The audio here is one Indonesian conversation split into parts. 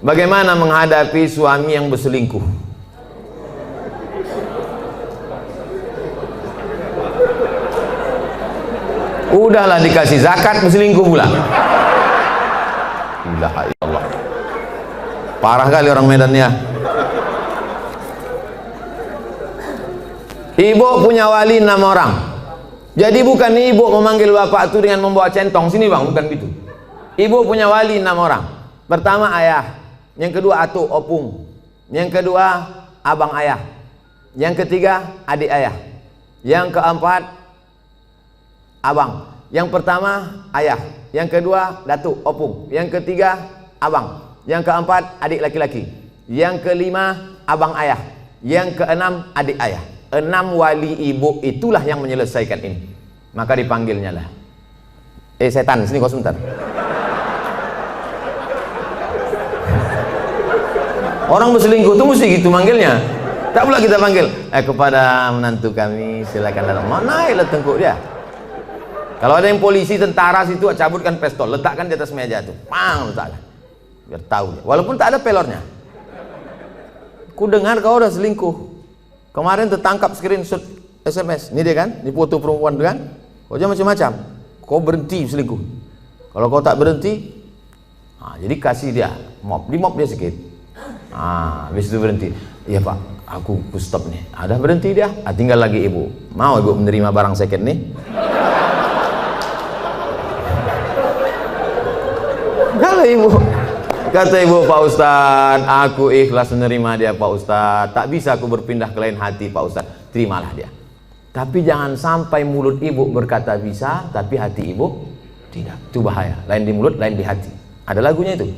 Bagaimana menghadapi suami yang berselingkuh? Udahlah dikasih zakat, berselingkuh pula. Ilaha illallah. Parah kali orang Medan ya. Ibu punya wali 6 orang. Jadi bukan ibu memanggil bapak itu dengan membawa centong, sini bang, bukan gitu. Ibu punya wali 6 orang. Pertama ayah, yang kedua atuk opung, yang kedua abang ayah, yang ketiga adik ayah, yang keempat abang, yang pertama ayah, yang kedua datuk opung, yang ketiga abang, yang keempat adik laki-laki, yang kelima abang ayah, yang keenam adik ayah. 6 wali ibu itulah yang menyelesaikan ini. Maka dipanggilnya lah, setan, sini kau sebentar. Orang berselingkuh itu mesti gitu manggilnya. Tak pula kita panggil, kepada menantu kami silakan datang. Mana lah tengkuk dia. Kalau ada yang polisi, tentara situ, cabutkan pistol, letakkan di atas meja tuh, pang, letakkan. Biar tahu dia. Walaupun tak ada pelornya. Ku dengar kau udah selingkuh. Kemarin tertangkap screenshot SMS. Ini dia kan, ini foto perempuan tu kan. Kau jangan macam-macam. Kau berhenti selingkuh. Kalau kau tak berhenti, jadi kasih dia mop, di mop dia sikit. Habis itu berhenti. Iya pak, aku stop nih. Ada berhenti dia. Tinggal lagi ibu. Mau ibu menerima barang second nih? Kalau ibu kata ibu, Pak Ustadz, aku ikhlas menerima dia Pak Ustadz. Tak bisa aku berpindah ke lain hati Pak Ustadz. Terimalah dia. Tapi jangan sampai mulut ibu berkata bisa, tapi hati ibu tidak. Itu bahaya. Lain di mulut, lain di hati. Ada lagunya itu.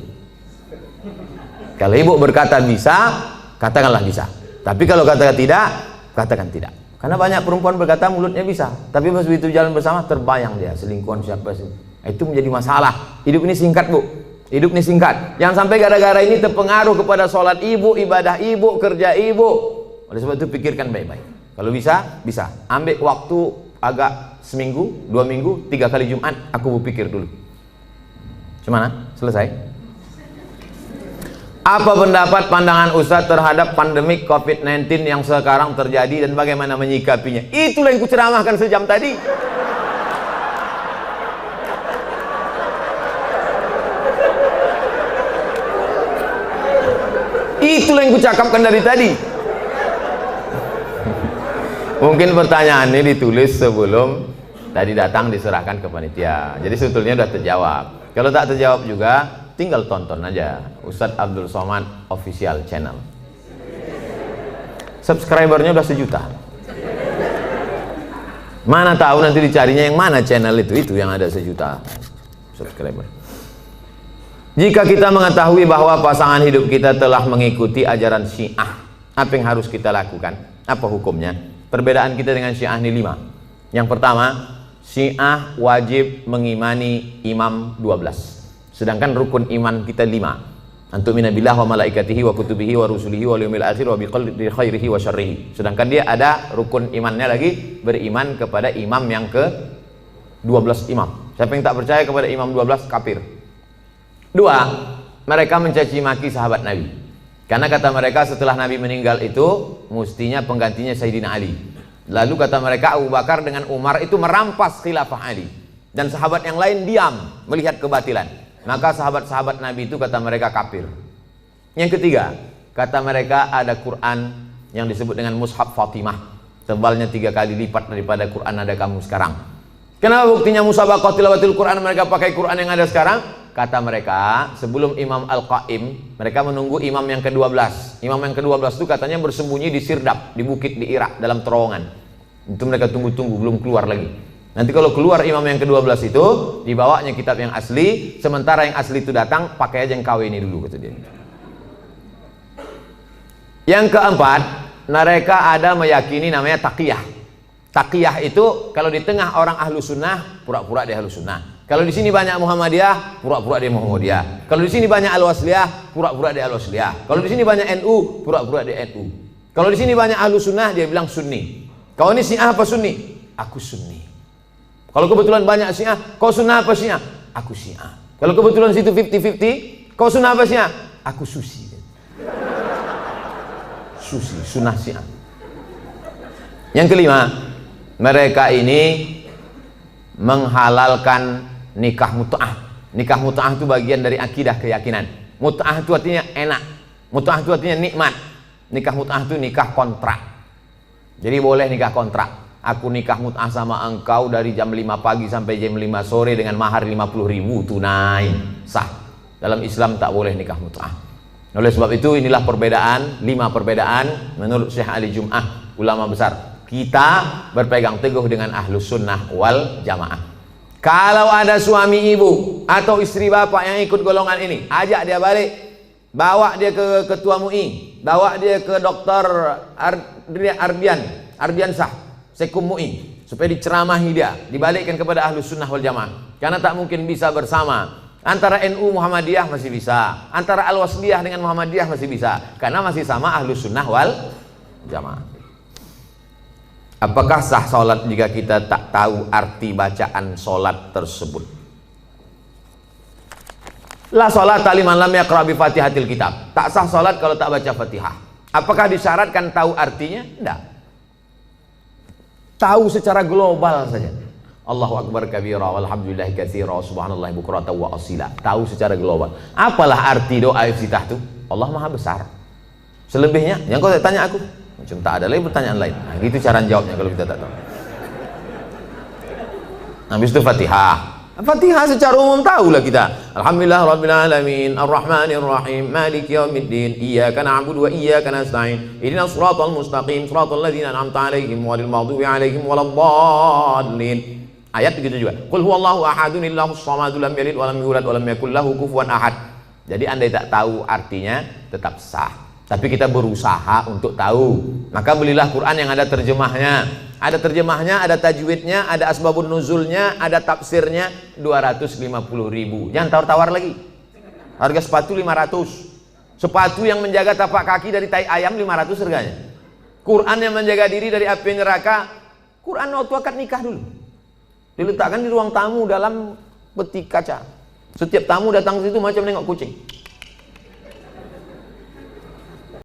Kalau ibu berkata bisa, katakanlah bisa. Tapi kalau katakan tidak, katakan tidak. Karena banyak perempuan berkata mulutnya bisa, tapi pas begitu jalan bersama terbayang dia selingkuhan siapa sih. Itu menjadi masalah. Hidup ini singkat bu. Hidup ini singkat. Jangan sampai gara-gara ini terpengaruh kepada sholat ibu, ibadah ibu, kerja ibu. Oleh sebab itu pikirkan baik-baik. Kalau bisa, bisa. Ambil waktu agak seminggu, 2 minggu, 3 kali Jumat. Aku berpikir dulu. Gimana? Selesai. Apa pendapat pandangan Ustadz terhadap pandemik COVID-19 yang sekarang terjadi dan bagaimana menyikapinya? Itulah yang kuceramahkan sejam tadi. Itulah yang kucakapkan dari tadi. Mungkin pertanyaan ini ditulis sebelum tadi datang diserahkan ke panitia. Jadi sebetulnya sudah terjawab. Kalau tak terjawab juga, tinggal tonton aja Ustadz Abdul Somad Official Channel. Subscribernya udah 1 juta. Mana tahu nanti dicarinya yang mana channel itu yang ada 1 juta subscriber. Jika kita mengetahui bahwa pasangan hidup kita telah mengikuti ajaran Syiah, apa yang harus kita lakukan? Apa hukumnya? Perbedaan kita dengan Syiah ini 5. Yang pertama, Syiah wajib mengimani imam 12. Sedangkan rukun iman kita 5. Antumina billah wa malaikatihi wa kutubihi wa rusulihi wa yaumil akhir wa biqadri khairihi wa syarrihi. Sedangkan dia ada rukun imannya lagi, beriman kepada imam yang ke 12 imam. Siapa yang tak percaya kepada imam 12 kafir. 2, mereka mencaci maki sahabat Nabi. Karena kata mereka setelah Nabi meninggal itu mestinya penggantinya Sayyidina Ali. Lalu kata mereka Abu Bakar dengan Umar itu merampas khilafah Ali. Dan sahabat yang lain diam melihat kebatilan. Maka sahabat-sahabat Nabi itu kata mereka kafir. Yang ketiga, kata mereka ada Quran yang disebut dengan Mushaf Fatimah. Tebalnya 3 kali lipat daripada Quran ada kamu sekarang. Kenapa buktinya musabaqah tilawatil Quran mereka pakai Quran yang ada sekarang? Kata mereka, sebelum Imam Al-Qaim, mereka menunggu imam yang ke-12. Imam yang ke-12 itu katanya bersembunyi di Sirdab, di bukit di Irak, dalam terowongan. Itu mereka tunggu-tunggu, belum keluar lagi. Nanti kalau keluar imam yang ke-12 itu, dibawanya kitab yang asli, sementara yang asli itu datang, pakai aja yang KW ini dulu, kata dia. Yang keempat, mereka ada meyakini namanya taqiyah. Taqiyah itu, kalau di tengah orang ahlu sunnah, pura-pura dia ahlu sunnah. Kalau di sini banyak Muhammadiyah, pura-pura dia Muhammadiyah. Kalau di sini banyak Al-Wasliyah, pura-pura dia Al-Wasliyah. Kalau di sini banyak NU, pura-pura dia NU. Kalau di sini banyak ahlu sunnah, dia bilang Sunni. Kau ini Syiah apa Sunni? Aku Sunni. Kalau kebetulan banyak Syiah, kau sunnah apa Syiah? Aku Syiah. Kalau kebetulan situ 50-50, kau sunnah apa Syiah? aku susi. Susi, sunnah Syiah. Yang kelima, mereka ini menghalalkan nikah mut'ah. Nikah mut'ah itu bagian dari akidah, keyakinan. Mut'ah itu artinya enak, mut'ah itu artinya nikmat. Nikah mut'ah itu nikah kontrak. Jadi boleh nikah kontrak. Aku nikah mut'ah sama engkau dari jam 5 pagi sampai jam 5 sore dengan mahar 50.000 tunai, sah. Dalam Islam tak boleh nikah mut'ah. Oleh sebab itu inilah perbedaan, 5 perbedaan menurut Syekh Ali Jum'ah, ulama besar. Kita berpegang teguh dengan ahlus sunnah wal jamaah. Kalau ada suami ibu atau istri bapak yang ikut golongan ini, ajak dia balik, bawa dia ke ketua MUI, bawa dia ke dokter Ardiansah, Sekum MUI, supaya diceramahi dia, dibalikkan kepada ahlus sunnah wal jamaah. Karena tak mungkin bisa bersama. Antara NU Muhammadiyah masih bisa, antara Al-Wasliyah dengan Muhammadiyah masih bisa, karena masih sama ahlus sunnah wal jamaah. Apakah sah sholat jika kita tak tahu arti bacaan sholat tersebut? La sholat liman lam yaqra bi fatihatil kitab. Tak sah sholat kalau tak baca Fatihah. Apakah disyaratkan tahu artinya? Tidak. Tahu secara global saja. Allahu akbar kabira walhamdulillahi katsira subhanallahi bukratan wa asila. Tahu secara global. Apalah arti doa iftitah itu? Allah Maha besar. Selebihnya yang kau tanya aku, macam tak ada lagi pertanyaan lain. Nah, gitu cara jawabnya kalau kita tak tahu. Habis itu Fatihah. Fatihah secara umum tahulah kita. Alhamdulillah rabbil alamin, arrahmanir rahim, maliki yaumiddin, iyyaka na'budu wa iyyaka nasta'in. Ihdinas siratal mustaqim, siratal ladzina an'amta 'alaihim ghairil maghdubi 'alaihim waladdallin. Ayat begitu juga. Qul huwallahu ahadun illahus samad lam yalid wa lam yulad wa lam yakul lahu kufuwan ahad. Jadi andai tak tahu artinya tetap sah. Tapi kita berusaha untuk tahu. Maka belilah Quran yang ada terjemahnya. Ada terjemahnya, ada tajwidnya, ada asbabun nuzulnya, ada tafsirnya. 250.000. Jangan tawar-tawar lagi. Harga sepatu 500. Sepatu yang menjaga tapak kaki dari tai ayam 500 harganya. Quran yang menjaga diri dari api neraka. Quran waktu akad nikah dulu diletakkan di ruang tamu dalam peti kaca. Setiap tamu datang ke situ macam nengok kucing.